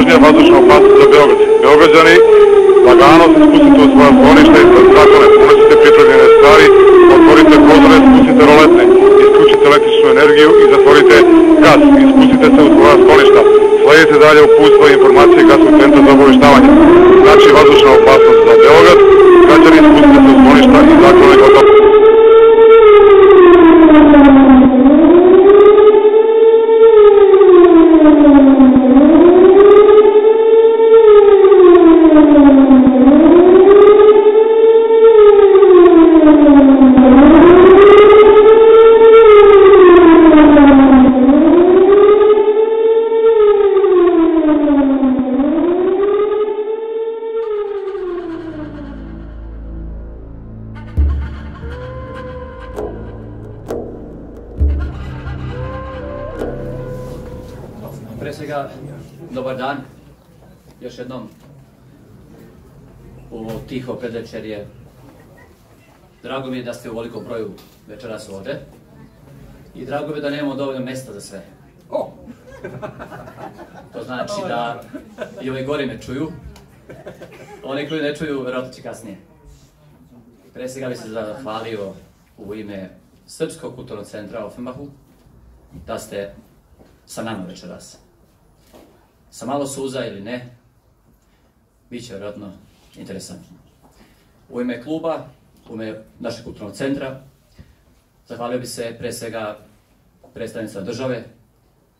najvažnija vazdušna opasnost za Beograd. Beograđani, lagano se spustite u svoja skloništa i zakone, unesite pripremljene stvari, otvorite prozore, spustite roletne, isključite električnu energiju i zatvorite gas i spustite se u svoja skloništa. Sledite dalje uputstva i informacije gasnog centra za obaveštavanje. Znači vazdušna opasnost za Beograd, građani spustite se u skloništa i zakone gotovo. Pre svega, dobar dan. Još jednom u ovo tiho predvečerje. Drago mi je da ste u velikom broju večeras ovde. I drago mi je da nemamo dovoljno mesta za sve. To znači da i ovi gori me čuju. Oni koji ne čuju, verovatno će kasnije. Pre svega bih se zahvalio u ime Srpskog kulturnog centra Offenbachu da ste sa nama večeras. Sa malo suza ili ne, bit će vjerojatno interesantno. U ime kluba, u ime našeg kulturnog centra, zahvalio bi se pre svega predstavnicima države,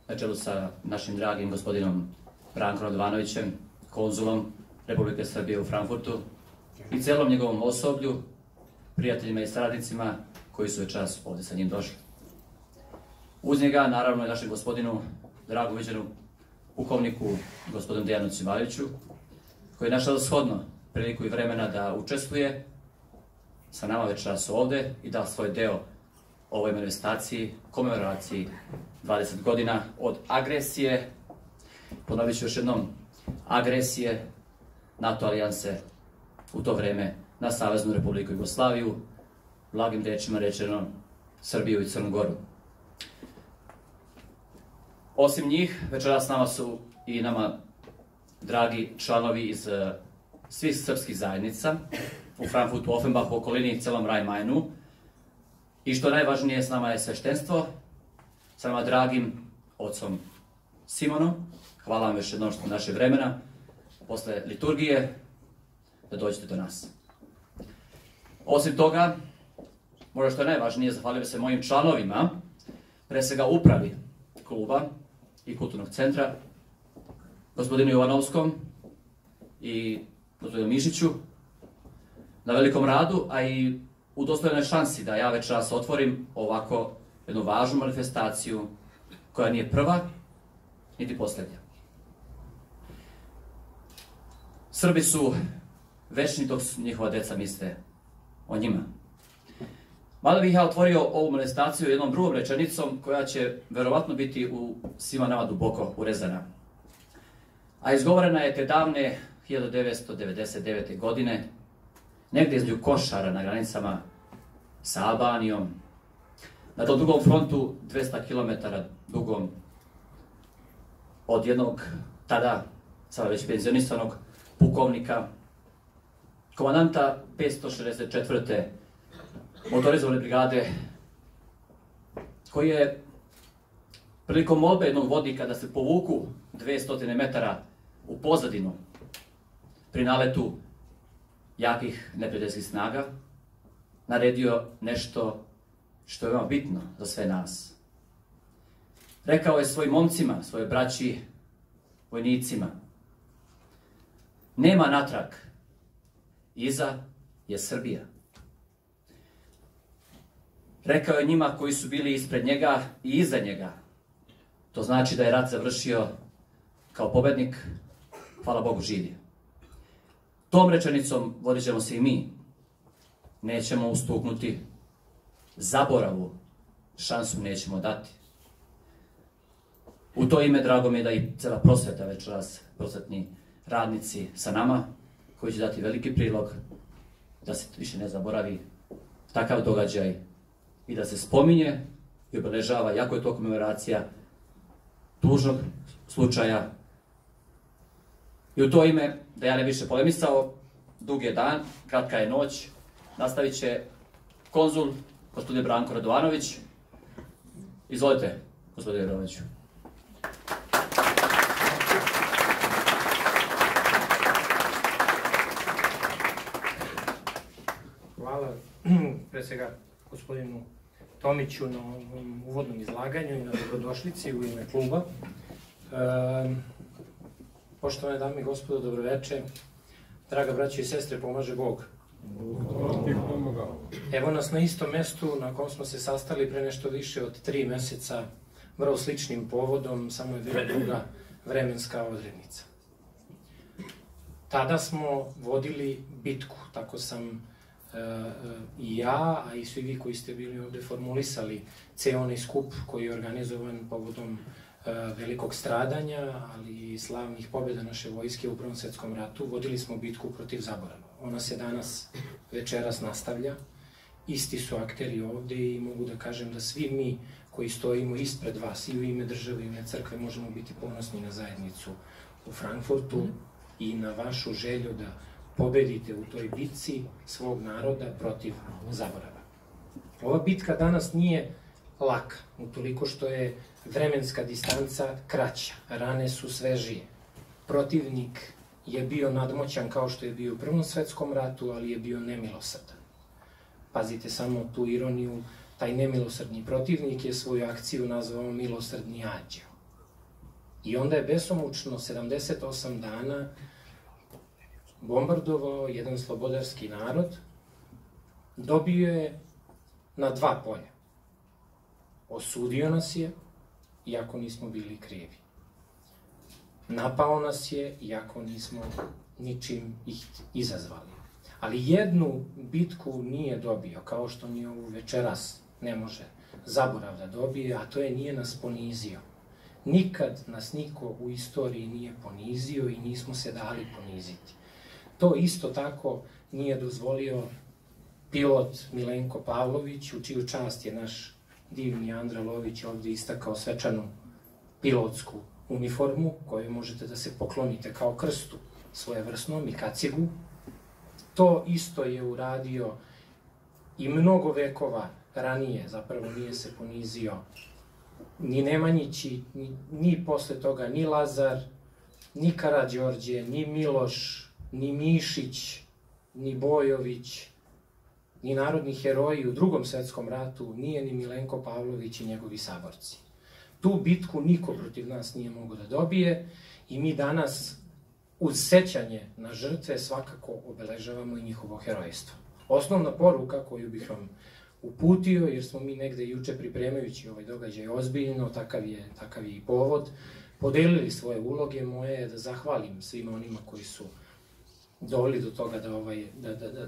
na čelu sa našim dragim gospodinom Brankom Radovanovićem, konzulom Republike Srbije u Frankfurtu i celom njegovom osoblju, prijateljima i saradnicima koji su večeras ovdje sa njim došli. Uz njega, naravno, i našem gospodinu, dragom viđenu pukovniku, gospodinu Dejanu Cimajeviću, koji je našao shodno priliku i vremena da učestvuje sa nama večeras ovde i da svoj deo ovoj manifestaciji, komemoraciji 20 godina od agresije, ponovit ću još jednom, agresije NATO alijanse u to vreme na Saveznu Republiku Jugoslaviju, blagim rečima rečeno Srbiju i Crnu Goru. Osim njih, večeras s nama su i nama dragi članovi iz svih srpskih zajednica u Frankfurtu, Offenbachu, okolini i celom Rhein-Mainu. I što najvažnije, s nama je sveštenstvo, sa nama dragim ocom Simonom. Hvala vam još jednom što je naše vremena, posle liturgije, da dođete do nas. Osim toga, možda što je najvažnije, zahvaljujem se mojim članovima, pre svega upravi kluba i kulturnog centra, gospodinu Jovanovskom i gospodinu Mišiću, na velikom radu, a i u dostojnoj šansi da ja večeras otvorim ovako jednu važnu manifestaciju koja nije prva, niti posljednja. Srbi su večni dok njihova deca misle o njima. Mada bih ja otvorio ovu manifestaciju jednom drugom rečenicom koja će verovatno biti u svima nama duboko urezana. A izgovorena je te davne 1999. godine, negdje između Košara na granicama sa Albanijom, na tom drugom frontu 200 km dugom od jednog tada, sada već penzionisanog pukovnika, komandanta 564. motorizovane brigade, koji je prilikom molbe jednog vodnika da se povuku 200 metara u pozadinu pri naletu jakih neprijateljskih snaga, naredio nešto što je veoma bitno za sve nas. Rekao je svojim momcima, svoje braći, vojnicima, nema natrag, iza je Srbija. Rekao je njima koji su bili ispred njega i iza njega. To znači da je rat završio kao pobednik, hvala Bogu, živi. Tom rečenicom vodit ćemo se i mi. Nećemo ustuknuti, zaboravu šansu nećemo dati. U to ime drago mi je da i cela prosveta večeras, prosvetni radnici sa nama, koji će dati veliki prilog da se više ne zaboravi takav događaj i da se spominje i obeležava, jako je to komemoracija tužnog slučaja I u to ime, da ja ne više polemisao, dug je dan, kratka je noć, nastavit će konzul, gospodin Branko Radovanović. Izvolite, gospodine Radovanoviću. Hvala pre svega gospodinu Tomiću na ovom uvodnom izlaganju i na dobrodošlici u ime kluba. Poštovane dame i gospodo, dobroveče. Draga braćo i sestre, pomaže Bog. Evo nas na istom mestu na kom smo se sastali pre nešto više od 3 meseca, vrlo sličnim povodom, samo je bila druga vremenska odrednica. Tada smo vodili bitku, tako sam i ja, a i svi vi koji ste bili ovde formulisali ceo onaj skup koji je organizovan povodom velikog stradanja, ali i slavnih pobjeda naše vojske u Prvom svetskom ratu. Vodili smo bitku protiv zaborava. Ona se danas, večeras nastavlja. Isti su akteri ovde i mogu da kažem da svi mi koji stojimo ispred vas i u ime države i u ime crkve možemo biti ponosni na zajednicu u Frankfurtu i na vašu želju da pobedite u toj bitci svog naroda protiv zaborava. Ova bitka danas nije laka, utoliko što je vremenska distanca kraća, rane su svežije. Protivnik je bio nadmoćan kao što je bio u Prvom svetskom ratu, ali je bio nemilosrdan. Pazite samo tu ironiju, taj nemilosrdni protivnik je svoju akciju nazvao milosrdni anđeo. I onda je besomučno 78 dana bombardovao jedan slobodarski narod, dobio je na 2 polja. Osudio nas je, iako nismo bili krivi. Napao nas je, iako nismo ničim ih izazvali. Ali jednu bitku nije dobio, kao što ni ovu večeras ne može zaborav da dobije, a to je nije nas ponizio. Nikad nas niko u istoriji nije ponizio i nismo se dali poniziti. To isto tako nije dozvolio pilot Milenko Pavlović, u čiju čast je naš divni Andra Lović ovde istakao svečanu pilotsku uniformu, koju možete da se poklonite kao krstu svojevrsnom i kacigu. To isto je uradio i mnogo vekova ranije, zapravo nije se ponizio ni Nemanjići, ni posle toga, ni Lazar, ni Karađorđe, ni Miloš, ni Mišić, ni Bojović, ni narodni heroji u Drugom svetskom ratu, nije ni Milenko Pavlović i njegovi saborci. Tu bitku niko protiv nas nije mogao da dobije i mi danas uz sećanje na žrtve svakako obeležavamo i njihovo herojstvo. Osnovna poruka koju bih vam uputio, jer smo mi negde juče pripremajući ovaj događaj ozbiljno, takav je i povod, podelili svoje uloge, moje je da zahvalim svima onima koji su doveli do toga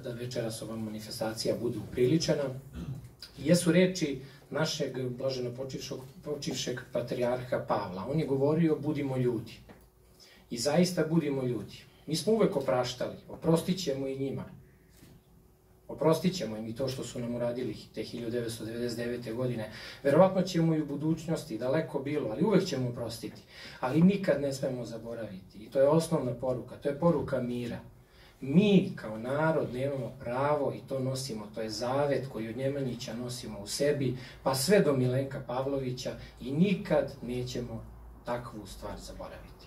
da večeras ova manifestacija bude upriličena. Jesu reči našeg blaženo počivšeg patrijarha Pavla. On je govorio budimo ljudi. I zaista budimo ljudi. Mi smo uvek opraštali, oprostit ćemo i njima. Oprostit ćemo im i to što su nam uradili te 1999. godine. Verovatno ćemo i u budućnosti, daleko bilo, ali uvek ćemo oprostiti. Ali nikad ne smemo zaboraviti. I to je osnovna poruka, to je poruka mira. Mi kao narod nemamo pravo i to nosimo, to je zavet koji od Nemanjića nosimo u sebi, pa sve do Milenka Pavlovića i nikad nećemo takvu stvar zaboraviti.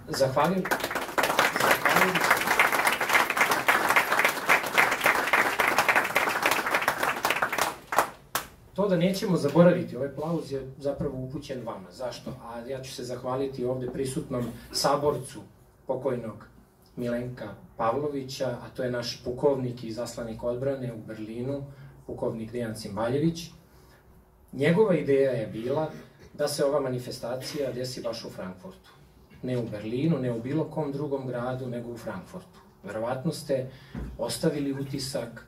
Zahvaljujem. To da nećemo zaboraviti, ovaj aplauz je zapravo upućen vama. Zašto? A ja ću se zahvaliti ovde prisutnom saborcu pokojnog Milenka Pavlovića, a to je naš pukovnik i zaslanik odbrane u Berlinu, pukovnik Dejan Cimbaljević. Njegova ideja je bila da se ova manifestacija desi baš u Frankfurtu. Ne u Berlinu, ne u bilo kom drugom gradu, nego u Frankfurtu. Verovatno ste ostavili utisak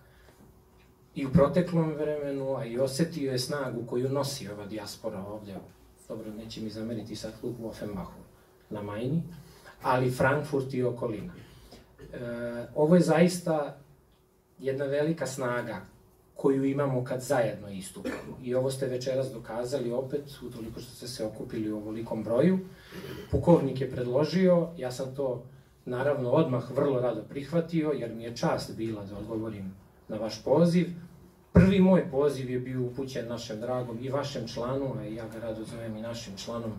i u proteklom vremenu, a i osetio je snagu koju nosi ova dijaspora ovde. Dobro, neće mi zameriti sad klub u Offenbachu na Majni, ali Frankfurt i okolina. Ovo je zaista jedna velika snaga koju imamo kad zajedno istupamo. I ovo ste večeras dokazali opet, utoliko što ste se okupili u ovolikom broju. Pukovnik je predložio, ja sam to naravno odmah vrlo rado prihvatio, jer mi je čast bila da odgovorim na vaš poziv. Prvi moj poziv je bio upućen našem dragom i vašem članu, a ja ga rado zovem i našim članom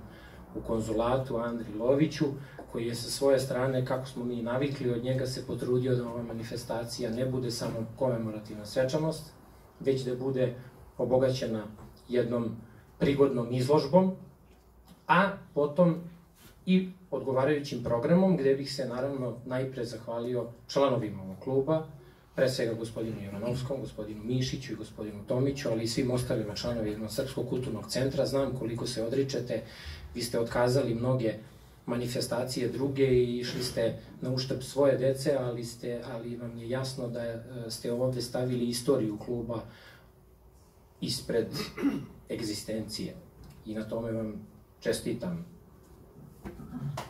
u konzulatu, Andri Loviću, koji je sa svoje strane, kako smo mi navikli od njega, se potrudio da ova manifestacija ne bude samo komemorativna svečanost, već da bude obogaćena jednom prigodnom izložbom, a potom i odgovarajućim programom, gde bih se naravno najpre zahvalio članovima ovog kluba, pre svega gospodinu Jovanovskom, gospodinu Mišiću i gospodinu Tomiću, ali i svim ostalima članovima Srpskog kulturnog centra. Znam koliko se odričete, vi ste otkazali mnoge manifestacije druge i išli ste na uštrb svoje dece, ali vam je jasno da ste ovde stavili istoriju kluba ispred egzistencije. I na tome vam čestitam.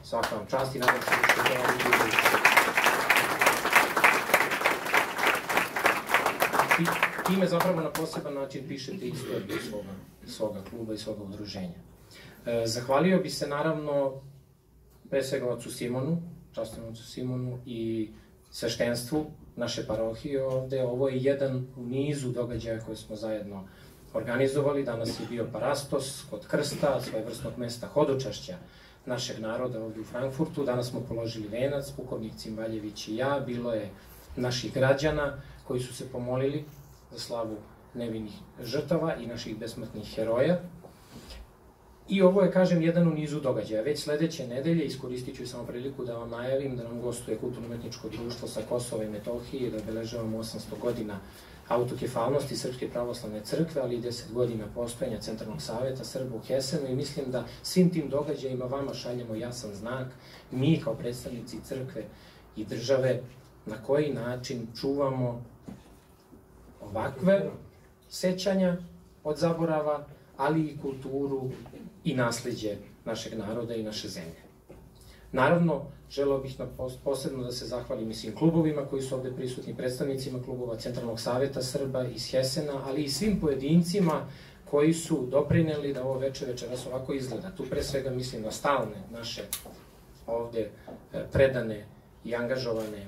Svaka vam čast i nadam se da ćete to raditi. Time zapravo na poseban način pišete istoriju svoga kluba i svoga udruženja. Zahvalio bi se naravno pre svega ocu Simonu, častnom ocu Simonu i sveštenstvu naše parohije ovde. Ovo je jedan u nizu događaja koje smo zajedno organizovali. Danas je bio Parastos kod krsta, svojevrsnog mesta hodočašća našeg naroda ovde u Frankfurtu. Danas smo položili venac, pukovnik Cimbaljević i ja. Bilo je naših građana koji su se pomolili za slavu nevinih žrtava i naših besmrtnih heroja. I ovo je, kažem, jedan u nizu događaja. Već sledeće nedelje iskoristit ću samo priliku da vam najavim da nam gostuje Kulturno-umetničko društvo sa Kosova i Metohije, da obeležavamo 800 godina autokefalnosti Srpske pravoslavne crkve, ali i 10 godina postojanja Centralnog saveta Srba u Hesenu, i mislim da svim tim događajima vama šaljemo jasan znak, mi kao predstavnici crkve i države, na koji način čuvamo ovakve sećanja od zaborava, ali i kulturu i nasleđe našeg naroda i naše zemlje. Naravno, želeo bih posebno da se zahvalim i svim klubovima koji su ovde prisutni, predstavnicima klubova Centralnog saveta Srba iz Hesena, ali i svim pojedincima koji su doprineli da ovo večeras ovako izgleda. Tu pre svega mislim na stalne naše ovde predane i angažovane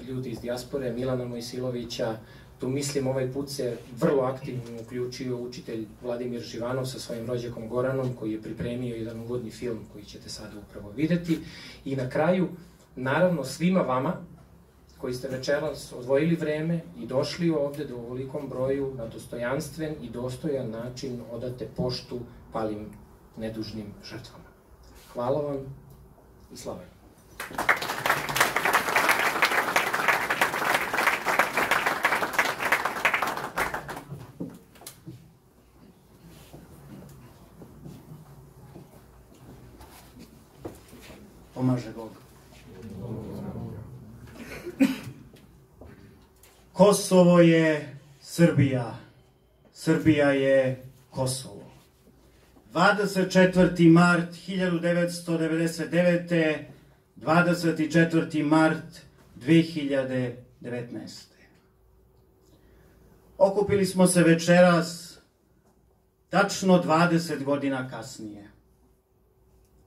ljudi iz dijaspore, Milana Mojsilovića. Tu mislim ovaj put se vrlo aktivno uključio učitelj Vladimir Živanov sa svojim rođakom Goranom, koji je pripremio jedan uvodni film koji ćete sada upravo videti. I na kraju, naravno, svima vama koji ste večeras odvojili vreme i došli ovde da u ovolikom broju na dostojanstven i dostojan način odate poštu palim nedužnim žrtvama. Hvala vam i slava vam. Pomaže Bog. Kosovo je Srbija. Srbija je Kosovo. 24. mart 1999. 24. mart 2019. Okupili smo se večeras tačno 20 godina kasnije,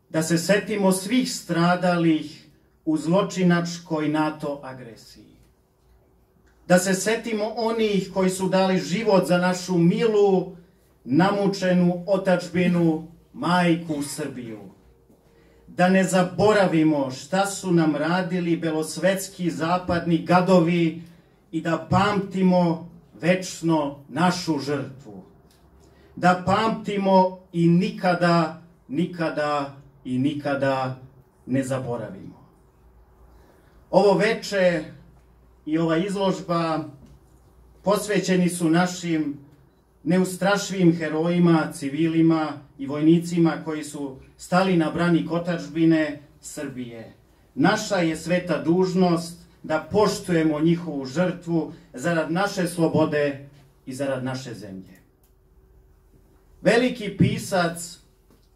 da se setimo svih stradalih u zločinačkoj NATO agresiji. Da se setimo onih koji su dali život za našu milu, namučenu otadžbinu, majku Srbiju. Da ne zaboravimo šta su nam radili belosvetski zapadni gadovi i da pamtimo večno našu žrtvu. Da pamtimo i nikada, nikada i nikada ne zaboravimo. Ovo veče i ova izložba posvećeni su našim neustrašivim herojima, civilima i vojnicima koji su stali na branik otadžbine Srbije. Naša je sveta dužnost da poštujemo njihovu žrtvu zarad naše slobode i zarad naše zemlje. Veliki pisac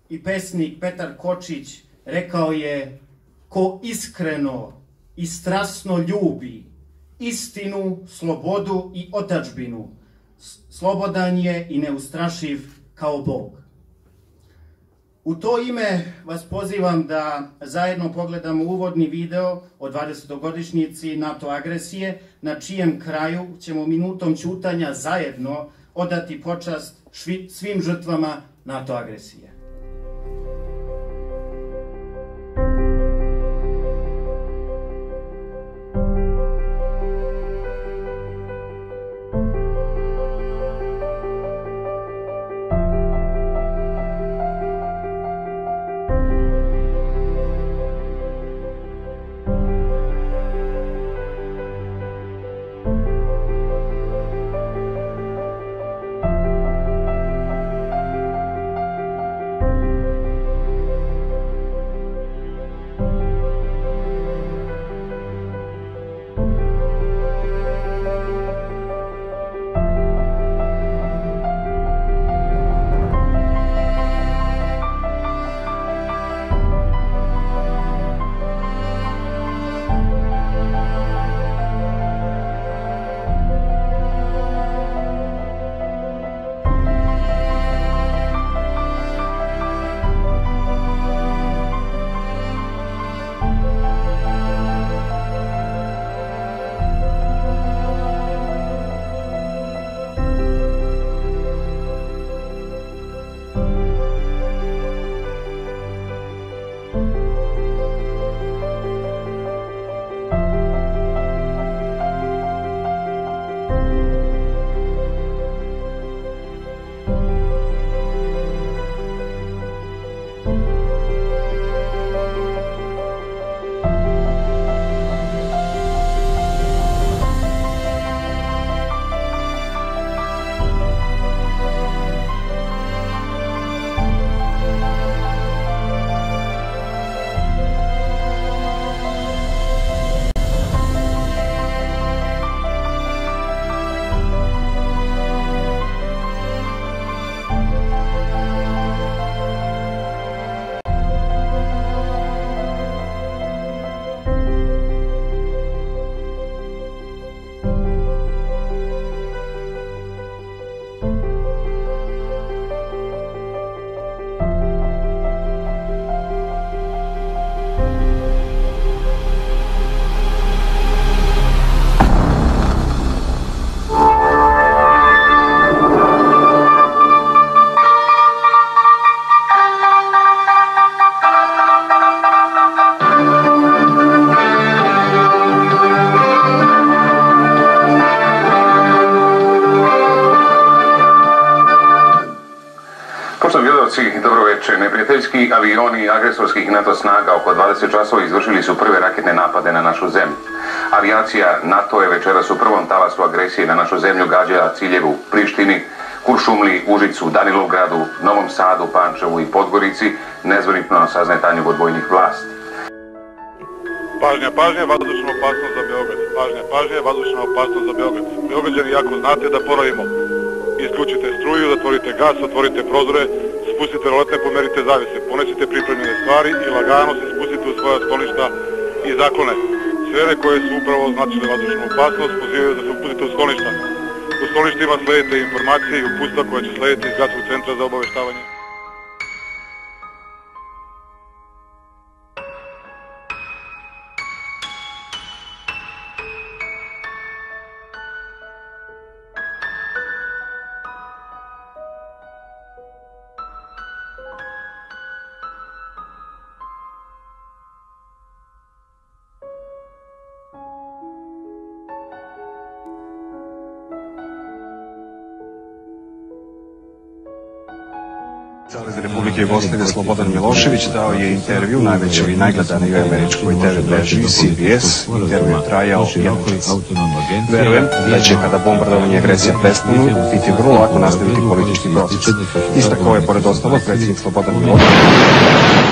i pesnik Petar Kočić rekao je: ko iskreno i strasno ljubi istinu, slobodu i otadžbinu. Slobodan je i neustrašiv kao Bog. U to ime vas pozivam da zajedno pogledamo uvodni video o 20-godišnjici NATO agresije, na čijem kraju ćemo minutom ćutanja zajedno odati počast svim žrtvama NATO agresije. Dobro večer. Neprijateljski avioni agresorskih NATO snaga oko 20 časova izvršili su prve raketne napade na našu zemlju. Avijacija NATO je večeras u prvom talasu agresije na našu zemlju gađala ciljeve u Prištini, Kuršumliji, Užicu, Danilovgradu, Novom Sadu, Pančevu i Podgorici, nezvanično saznatanju odbojnih vlasti. Pažnja, pažnja, vazdušna opasnost za Beograd. Pažnja, pažnja, vazdušna opasnost za Beograd. Beograđani, ako znate da ponovimo, isključite struju, zatvorite gas, otvorite prozore, spustite roletne, pomerite zavise, ponesite pripremljene stvari i lagano se spustite u svoja skloništa i zaklone. Sfere koje su upravo označile vazdušnu opasnost pozivaju da se uputite u skloništa. U skloništima sledite informacije i upustva koje će slediti iz Gradskog centra za obaveštavanje. Savez Republike Jugoslavije Slobodan Milošević dao je intervju najvećoj i najgledanijoj američkoj TV mreži CBS. Intervju je trajao 1 čas. Verujem da će kada bombardovanje i agresija prestanu biti vrlo lako nastaviti politički proces. Istakao je pored ostalog predsjednik Slobodan Milošević.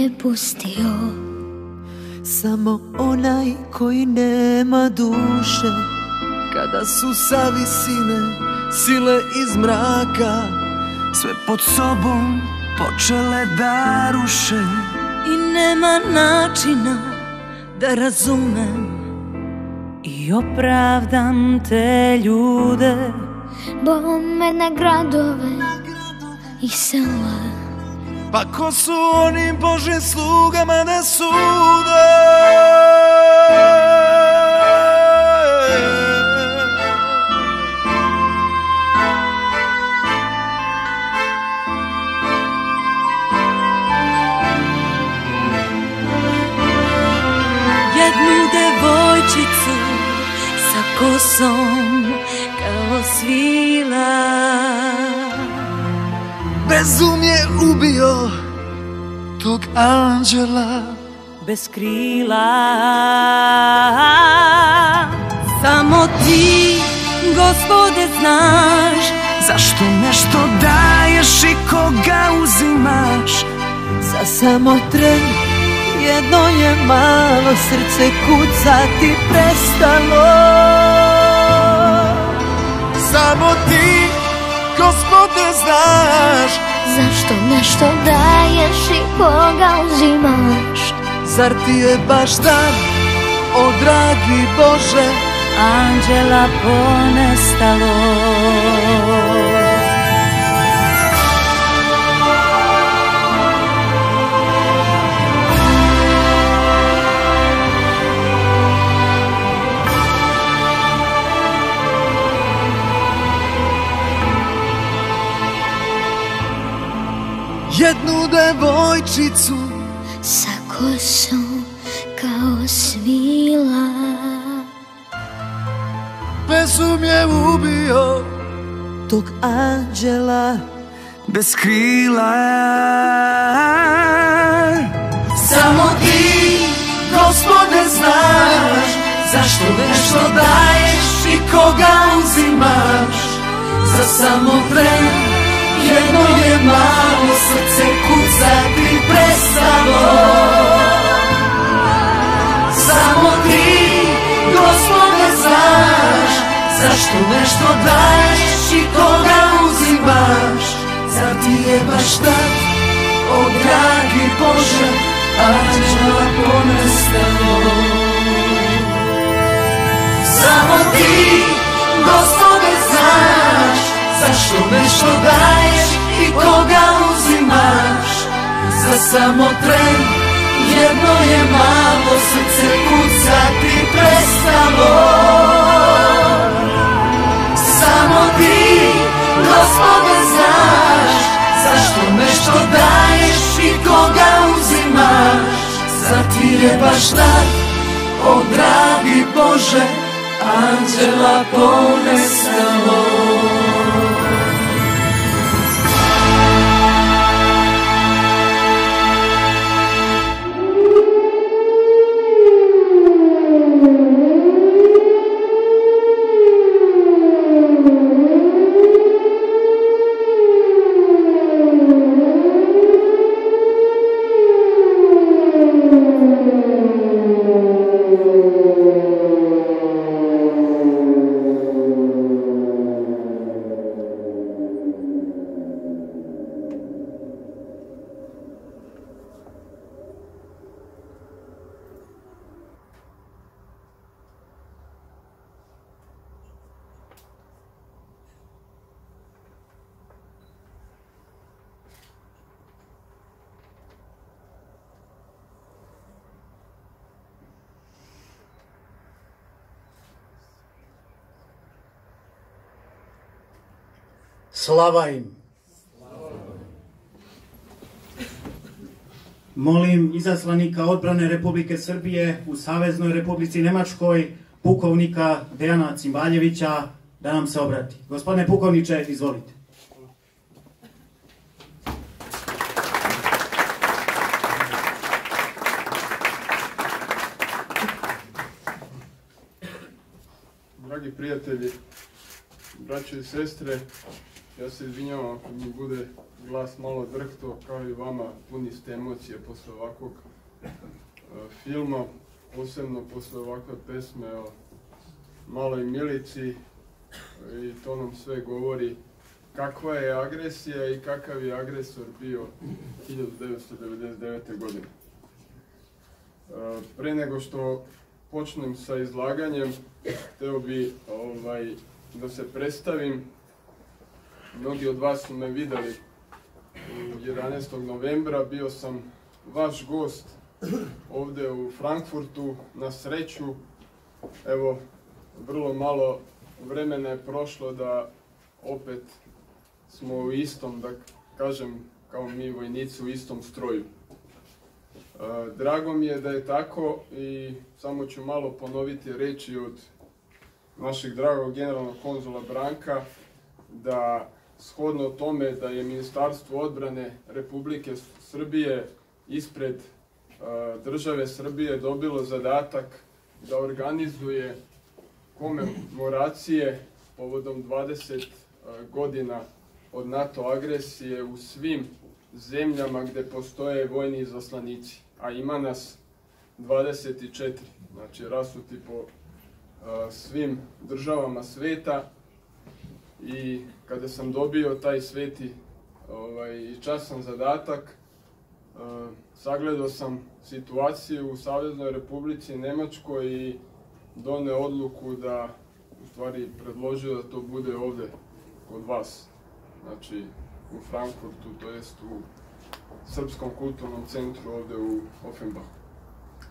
nije pustio. Samo onaj koji nema duše, kada su sa visine sile iz mraka sve pod sobom počele da ruše. I nema načina da razumem i opravdam te ljude. Bome na gradove i sela. Pa ko su onim Božim slugama da sude? Jednu devojčicu sa kosom kao svila. Bezum je ubio tog anđela bez krila. Samo ti, Gospode, znaš zašto nešto daješ i koga uzimaš. Za samo tren jedno je malo srce kucati prestalo. Samo ti, Gospode, znaš zašto nešto daješ i koga uzimaš. Zar ti je baš dan, o dragi Bože, anđela ponestalo? jednu devojčicu sa kosom kao svila. Bezum je ubio tog anđela bez krila. Samo ti, Gospode, znaš zašto nešto daješ i koga uzimaš. Za samo tren jedno je malo srce kucati prestalo. Samo ti, Gospode, znaš zašto nešto daješ i koga uzimaš. Zar ti je baš tad, o dragi Bože, anđela ponestalo? Samo ti, Gospode, znaš zašto nešto daješ i koga uzimaš. Za samo tren jedno je malo srce kucati prestalo. Samo ti, Gospode, znaš zašto nešto daješ i koga uzimaš. Zar ti je baš tad, o dragi Bože, anđela ponestalo? Slava im. Molim izaslanika odbrane Republike Srbije u Saveznoj Republici Nemačkoj, pukovnika Dejana Cimbaljevića, da nam se obrati. Gospodine pukovniče, izvolite. Dragi prijatelji, braće i sestre, ja se izvinjavam ako mi bude glas malo drhto, kao i vama, puni ste emocije posle ovakvog filma, posebno posle ovakve pesme o Maloj Milici, i to nam sve govori kakva je agresija i kakav je agresor bio 1999. godine. Pre nego što počnem sa izlaganjem, hteo bi da se predstavim. Mnogi od vas su me videli 11. novembra, bio sam vaš gost ovde u Frankfurtu. Na sreću, evo, vrlo malo vremena je prošlo da opet smo u istom, da kažem, kao mi vojnici, u istom stroju. Drago mi je da je tako i samo ću malo ponoviti reči od našeg dragog generalnog konzula Branka, da shodno tome da je Ministarstvo odbrane Republike Srbije ispred države Srbije dobilo zadatak da organizuje komemoracije povodom 20 godina od NATO agresije u svim zemljama gde postoje vojni izaslanici, a ima nas 24, znači rasuti po svim državama sveta. I kada sam dobio taj sveti i častan zadatak, sagledao sam situaciju u Saveznoj Republici Nemačkoj i doneo odluku da, u stvari predložio da to bude ovde kod vas, znači u Frankfurtu, to jest u Srpskom kulturnom centru ovde u Offenbachu.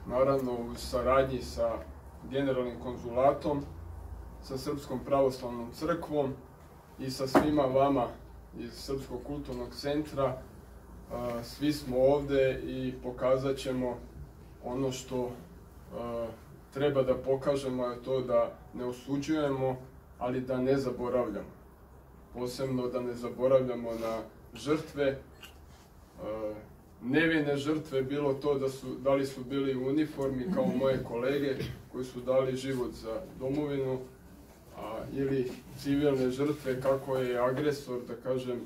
Naravno, u saradnji sa generalnim konzulatom, sa Srpskom pravoslavnom crkvom i sa svima vama iz Srpskog kulturnog centra. Svi smo ovde i pokazat ćemo ono što treba da pokažemo, je to da ne osuđujemo, ali da ne zaboravljamo. Posebno da ne zaboravljamo na žrtve, nevine žrtve, bilo to da li su bili u uniformi kao moje kolege koji su dali život za domovinu, ili civilne žrtve kako je agresor, da kažem,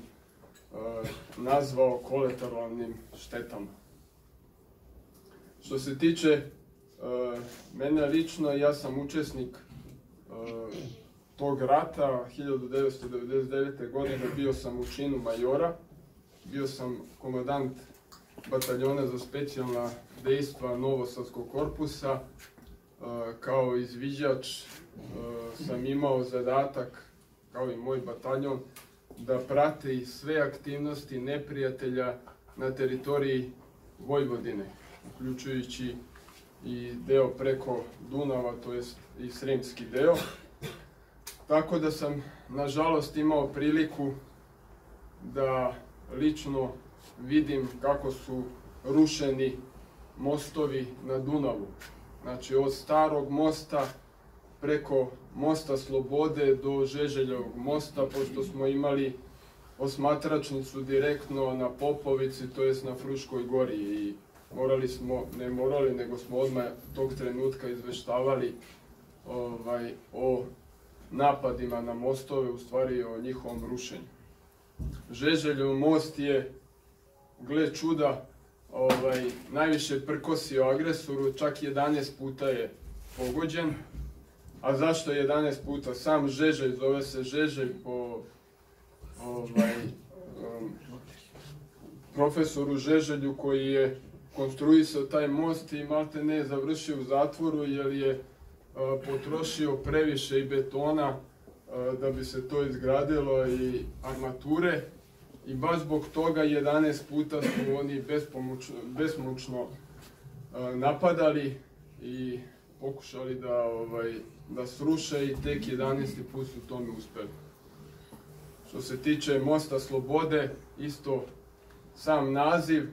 nazvao kolateralnim štetama. Što se tiče mene lično, ja sam učesnik tog rata. 1999. godine bio sam u činu majora, bio sam komandant bataljona za specijalna dejstva Novosadskog korpusa. Kao izviđač sam imao zadatak, kao i moj bataljon, da prati sve aktivnosti neprijatelja na teritoriji Vojvodine, uključujući i deo preko Dunava, to jest i sremski deo. Tako da sam, nažalost, imao priliku da lično vidim kako su rušeni mostovi na Dunavu. Znači, od starog mosta preko mosta Slobode do Žeželjevog mosta, pošto smo imali osmatračnicu direktno na Popovici, to jest na Fruškoj gori, i nego smo odmah tog trenutka izveštavali o napadima na mostove, u stvari o njihovom rušenju. Žeželjev most je, gle čuda, najviše prkosio agresoru, čak 11 puta je pogođen. A zašto 11 puta? Sam Žeželj, zove se Žeželj po profesoru Žeželju koji je konstruisao taj most i malte ne završio u zatvoru jer je potrošio previše i betona da bi se to izgradilo i armature. I baš zbog toga 11 puta su oni besmučno napadali i pokušali da sruše, i tek 11. put su tome uspeli. Što se tiče mosta Slobode, isto sam naziv,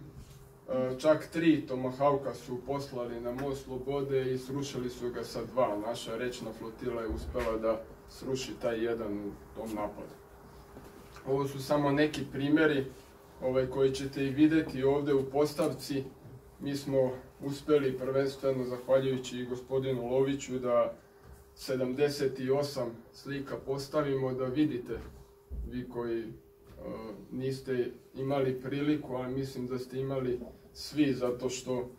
čak 3 tomahauka su poslali na most Slobode i srušili su ga sa 2. Naša rečna flotila je uspela da sruši taj jedan u tom napadu. Ovo su samo neki primjeri koji ćete i videti ovde u postavci. Mi smo uspeli prvenstveno, zahvaljujući i gospodinu Loviću, da 78 slika postavimo, da vidite, vi koji niste imali priliku, ali mislim da ste imali svi, zato što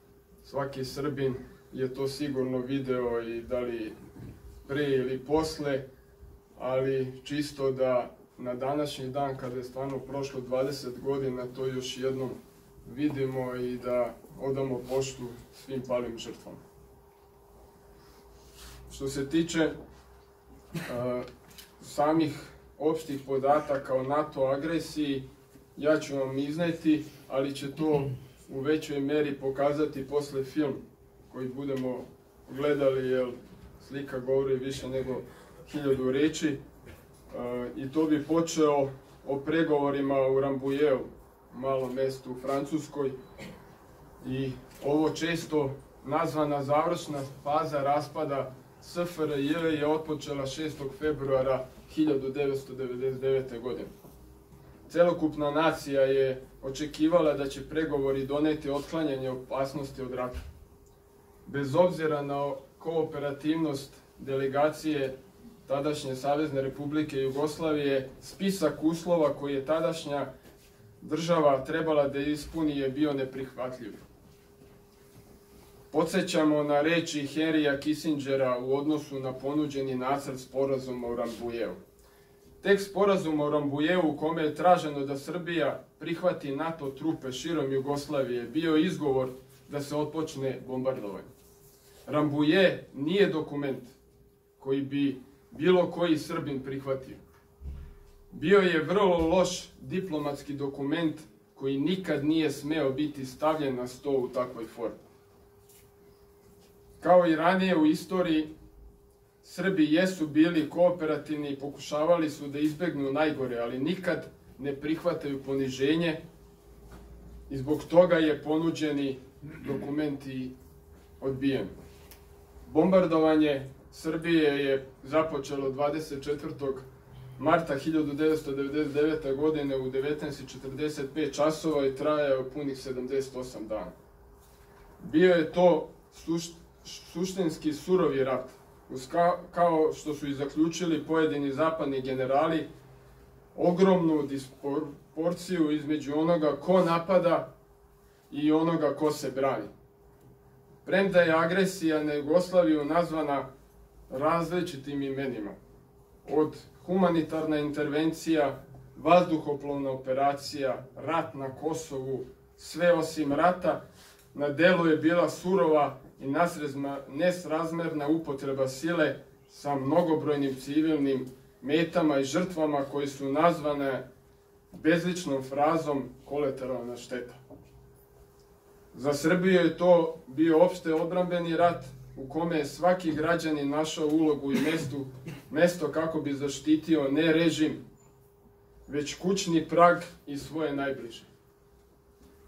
svaki Srbin je to sigurno video i da li pre ili posle, ali čisto da na današnji dan, kada je stvarno prošlo 20 godina, to još jednom vidimo i da odamo poštu svim palim žrtvama. Što se tiče samih opštih podataka o NATO agresiji, ja ću vam izneti, ali će to u većoj meri pokazati posle film koji budemo gledali, jer slika govori više nego 1000 reči. I to bi počeo o pregovorima u Rambouilletu, malom mestu u Francuskoj. I ovo često nazvana završna faza raspada SFRJ je otpočela 6. februara 1999. godine. Celokupna nacija je očekivala da će pregovori doneti otklanjanje opasnosti od rata. Bez obzira na kooperativnost delegacije tadašnje Savezne Republike Jugoslavije, spisak uslova koji je tadašnja država trebala da ispuni je bio neprihvatljiv. Podsećamo na reči Henrya Kissingera u odnosu na ponuđeni nacrt sporazuma u Rambouilletu. Tekst sporazuma u Rambouilletu u kome je traženo da Srbija prihvati NATO trupe širom Jugoslavije bio izgovor da se otpočne bombardovanje. Rambouillet nije dokument koji bi bilo koji Srbin prihvatio. Bio je vrlo loš diplomatski dokument koji nikad nije smeo biti stavljen na sto u takvoj formi. Kao i ranije u istoriji, Srbi jesu bili kooperativni i pokušavali su da izbegnu najgore, ali nikad ne prihvataju poniženje i zbog toga je ponuđeni dokument i odbijen. Bombardovanje Srbije je započelo 24. marta 1999. godine u 19:45 časova i trajao punih 78 dana. Bio je to suštinski surovi rat, kao što su i zaključili pojedini zapadni generali, ogromnu disproporciju između onoga ko napada i onoga ko se brani. Premda je agresija na Jugoslaviju nazvana različitim imenima, od humanitarna intervencija, vazduhoplovna operacija, rat na Kosovu, sve osim rata, na delu je bila surova i nesrazmerna upotreba sile sa mnogobrojnim civilnim metama i žrtvama koji su nazvane bezličnom frazom kolateralna šteta. Za Srbiju je to bio opšte odbrambeni rat u kome je svaki građanin našao ulogu i mesto kako bi zaštitio ne režim, već kućni prag i svoje najbliže.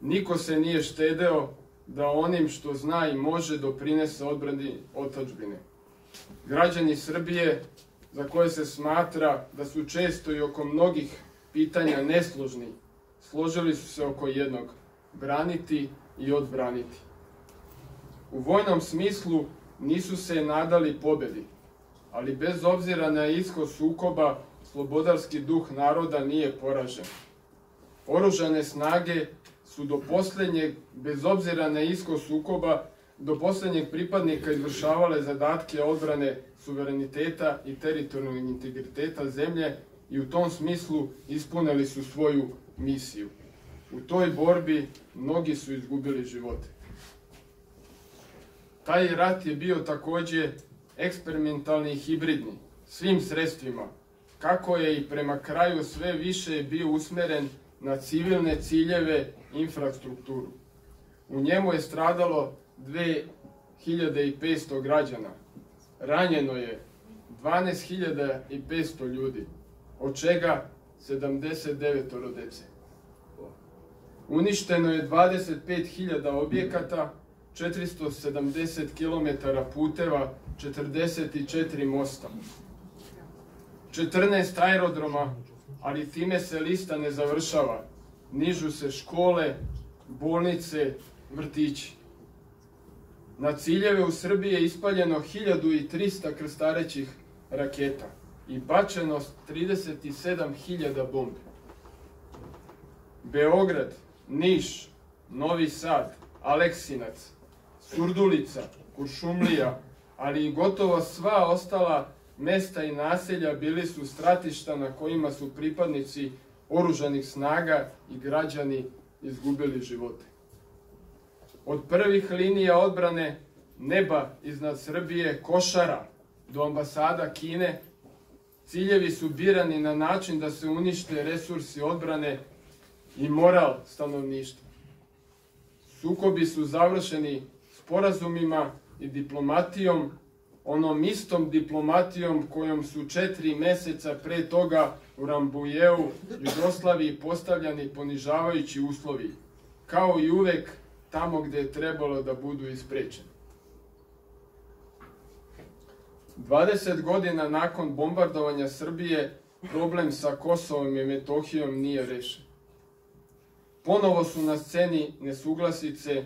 Niko se nije štedeo da onim što zna i može doprinese odbrani otadžbine. Građani Srbije, za koje se smatra da su često i oko mnogih pitanja nesložni, složili su se oko jednog: braniti i odbraniti. U vojnom smislu nisu se nadali pobedi, ali bez obzira na ishod sukoba, slobodarski duh naroda nije poražen. Oružane snage su do poslednjeg, bez obzira na ishod sukoba, do poslednjeg pripadnika izvršavale zadatke odbrane suvereniteta i teritorijalnog integriteta zemlje i u tom smislu ispunili su svoju misiju. U toj borbi mnogi su izgubili živote. Taj rat je bio takođe eksperimentalni i hibridni, svim sredstvima, kako je i prema kraju sve više bio usmeren na civilne ciljeve i infrastrukturu. U njemu je stradalo 2500 građana. Ranjeno je 12.500 ljudi, od čega 79 dece. Uništeno je 25.000 objekata, 470 km puteva, 44 mosta, 14 aerodroma, ali time se lista ne završava. Nižu se škole, bolnice, vrtići. Na ciljeve u Srbiji je ispaljeno 1300 krstarećih raketa i bačeno 37.000 bombi. Beograd, Niš, Novi Sad, Aleksinac, Surdulica, Kuršumlija, ali i gotovo sva ostala mesta i naselja bili su stratišta na kojima su pripadnici oružanih snaga i građani izgubili živote. Od prvih linija odbrane neba iznad Srbije, Košara, do ambasada Kine, ciljevi su birani na način da se unište resursi odbrane i moral stanovništva. Sukobi su završeni sporazumima i diplomatijom, onom istom diplomatijom kojom su 4 meseca pre toga u Rambujeu, Jugoslaviji, postavljani ponižavajući uslovi, kao i uvek tamo gde je trebalo da budu isprečeni. 20 godina nakon bombardovanja Srbije, problem sa Kosovom i Metohijom nije rešen. Ponovo su na sceni nesuglasice,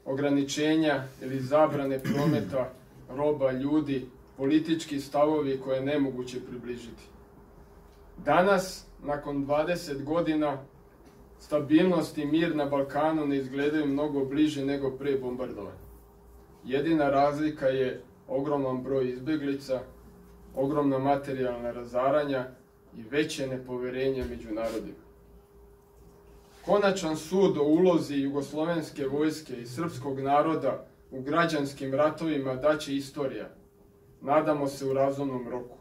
ograničenja ili zabrane prometa roba, ljudi, politički stavovi koje je nemoguće približiti. Danas, nakon 20 godina, stabilnost i mir na Balkanu ne izgledaju mnogo bliže nego pre bombardovanja. Jedina razlika je ogroman broj izbeglica, ogromna materijalna razaranja i veće nepoverenje među narodima. Konačan sud o ulozi jugoslovenske vojske i srpskog naroda u građanskim ratovima daće istorija, nadamo se u razumnom roku.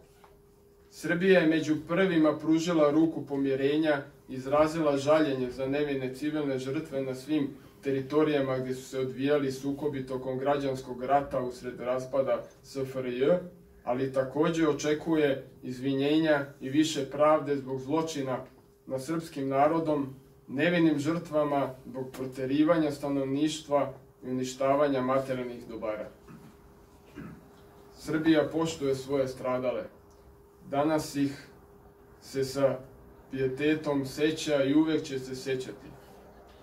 Srbija je među prvima pružila ruku pomirenja i izrazila žaljenje za nevine civilne žrtve na svim teritorijama gdje su se odvijali sukobi tokom građanskog rata usred raspada SFRJ, ali također očekuje izvinjenja i više pravde zbog zločina nad srpskim narodom, nevinim žrtvama zbog proterivanja stanovništva i uništavanja materijalnih dobara. Srbija poštuje svoje stradale. Danas ih se sa pijetetom seća i uvek će se sećati.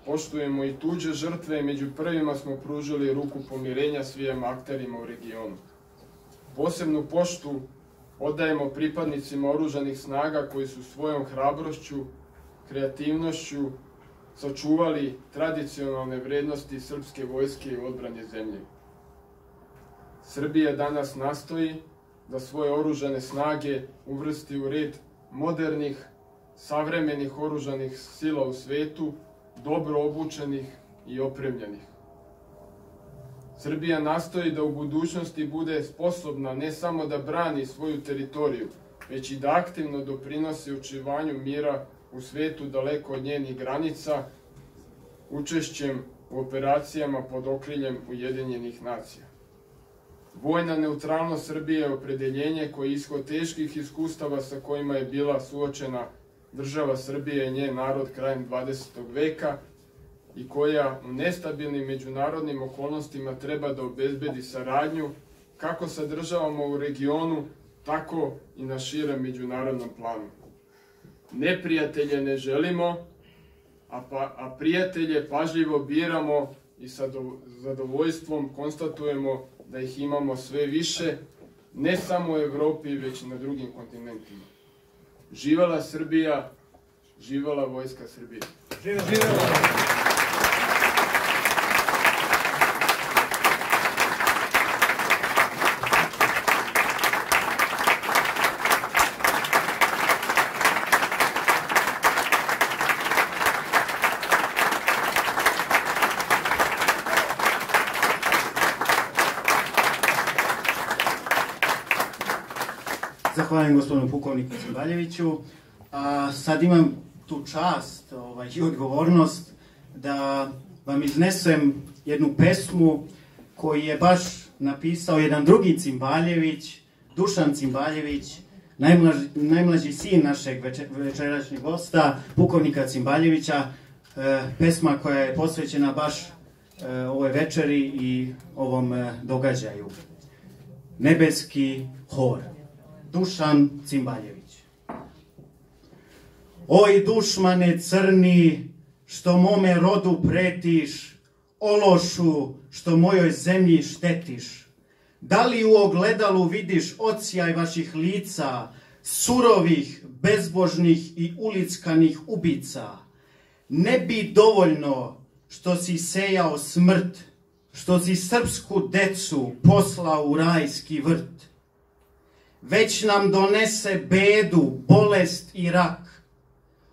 Poštujemo i tuđe žrtve i među prvima smo pružili ruku pomirenja svim akterima u regionu. Posebnu poštu odajemo pripadnicima oružanih snaga koji su svojom hrabrošću, kreativnošću sačuvali tradicionalne vrednosti srpske vojske i odbrane zemlje. Srbija danas nastoji da svoje oružane snage uvrsti u red modernih, savremenih oružanih sila u svetu, dobro obučenih i opremljenih. Srbija nastoji da u budućnosti bude sposobna ne samo da brani svoju teritoriju, već i da aktivno doprinosi očuvanju mira u svetu daleko od njenih granica, učešćem u operacijama pod okriljem Ujedinjenih nacija. Vojna neutralnost Srbije je opredeljenje koje je ishod teških iskustava sa kojima je bila suočena država Srbije i njen narod krajem 20. veka i koja u nestabilnim međunarodnim okolnostima treba da obezbedi saradnju kako sa državama u regionu, tako i na širem međunarodnom planu. Neprijatelje ne želimo, a prijatelje pažljivo biramo i sa zadovoljstvom konstatujemo da ih imamo sve više, ne samo u Evropi, već i na drugim kontinentima. Živela Srbija, živela Vojska Srbije. Živela! Zahvaljujem gospodinu pukovniku Cimbaljeviću. Sad imam tu čast i odgovornost da vam iznesem jednu pesmu koju je baš napisao jedan drugi Cimbaljević, Dušan Cimbaljević, najmlađi sin našeg večerašnjeg gosta, pukovnika Cimbaljevića. Pesma koja je posvećena baš ovoj večeri i ovom događaju. Nebeski hor. Dušan Cimbaljević. Oj dušmane crni, što mome rodu pretiš, ološu, što mojoj zemlji štetiš. Da li u ogledalu vidiš odsjaj vaših lica, surovih, bezbožnih i ulickanih ubica? ne bi dovoljno što si sejao smrt, što si srpsku decu poslao u rajski vrt. Već nam donese bedu, bolest i rak.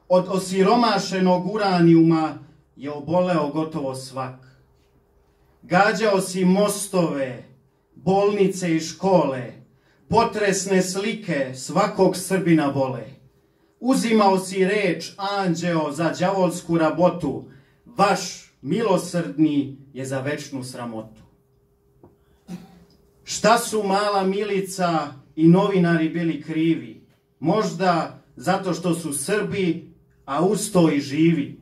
Od osiromašenog uranijuma je oboleo gotovo svak. Gađao si mostove, bolnice i škole, potresne slike svakog Srbina bole. Uzimao si reč, anđeo, za đavolsku rabotu, vaš milosrdni je za večnu sramotu. Šta su mala Milica i novinari bili krivi? Možda zato što su Srbi, a uz to i živi.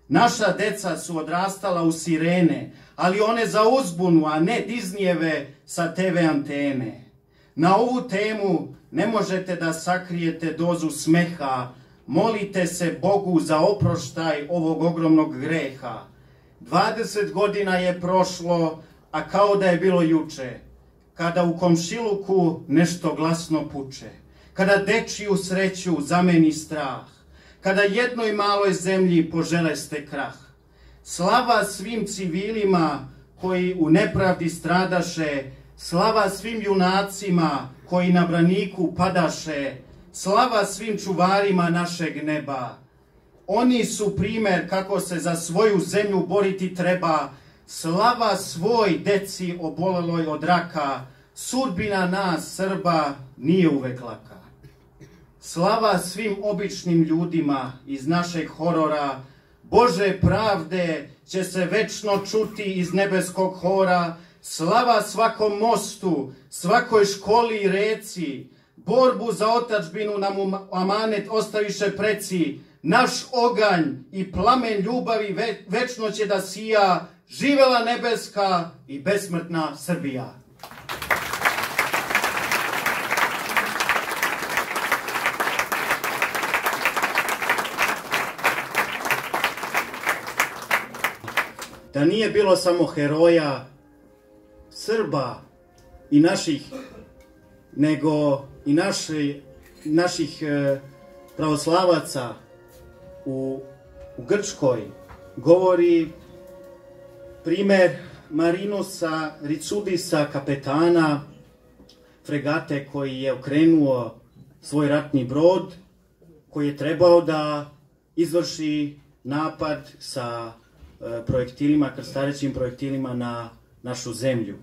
Naša deca su odrastala u sirene, ali one za uzbunu, a ne Disneyjeve sa TV antene. Na ovu temu ne možete da sakrijete dozu smeha, molite se Bogu za oproštaj ovog ogromnog greha. 20 godina je prošlo, a kao da je bilo juče, kada u komšiluku nešto glasno puče, kada dečiju sreću zameni strah, kada jednoj maloj zemlji poželeste krah. Slava svim civilima koji u nepravdi stradaše, slava svim junacima koji na braniku padaše, slava svim čuvarima našeg neba. Oni su primer kako se za svoju zemlju boriti treba, slava svoj deci oboleloj od raka, sudbina nas Srba nije uvek laka. Slava svim običnim ljudima iz našeg horora, Bože pravde će se večno čuti iz nebeskog hora, slava svakom mostu, svakoj školi i reci, borbu za otadžbinu nam u amanet ostaviše preci, naš oganj i plamen ljubavi večno će da sija, živela nebeska i besmrtna Srbija. Da nije bilo samo heroja, Srba i naših, nego i naših pravoslavaca u Grčkoj, govori primer Marinusa Ricudisa, kapetana fregate koji je okrenuo svoj ratni brod, koji je trebao da izvrši napad sa projektilima, krstarećim projektilima na našu zemlju.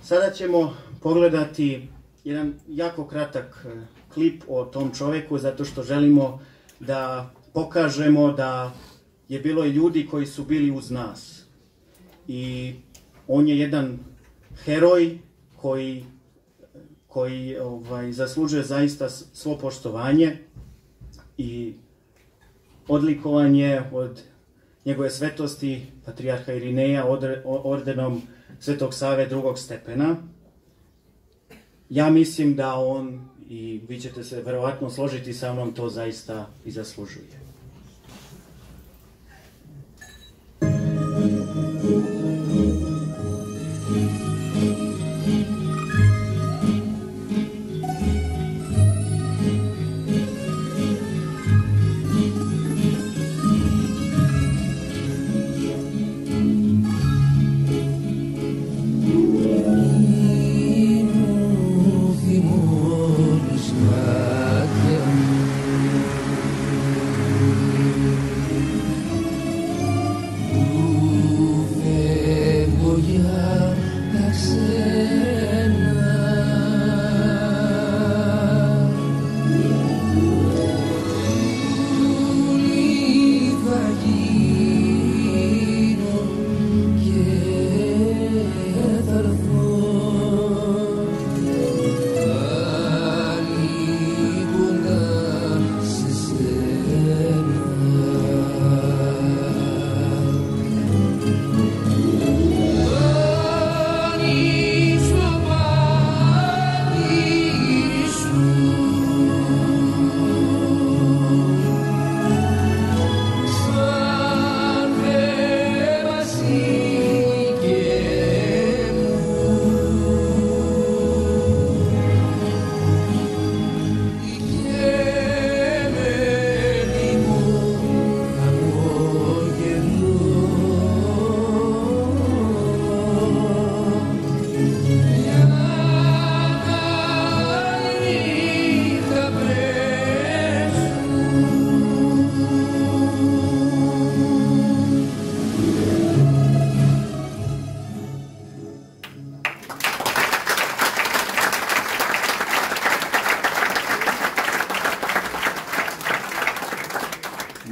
Sada ćemo pogledati jedan jako kratak klip o tom čoveku, zato što želimo da pokažemo da je bilo i ljudi koji su bili uz nas. I on je jedan heroj koji zaslužuje zaista svo poštovanje i odlikovanje od njegove svetosti patrijarha Irineja ordenom Svetog Save drugog stepena. Ja mislim da on, i vi ćete se verovatno složiti sa mnom, to zaista i zaslužuje.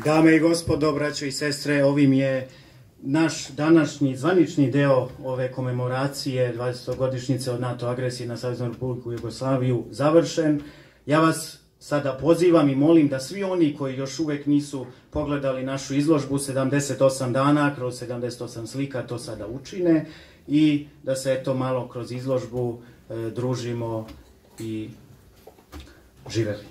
Dame i gospodo, braćo i sestre, ovim je naš današnji zvanični deo ove komemoracije 20. od NATO agresije na Saveznu Republiku Jugoslaviju završen. Ja vas sada pozivam i molim da svi oni koji još uvek nisu pogledali našu izložbu 78 dana kroz 78 slika to sada učine i da se eto malo kroz izložbu družimo i živeli.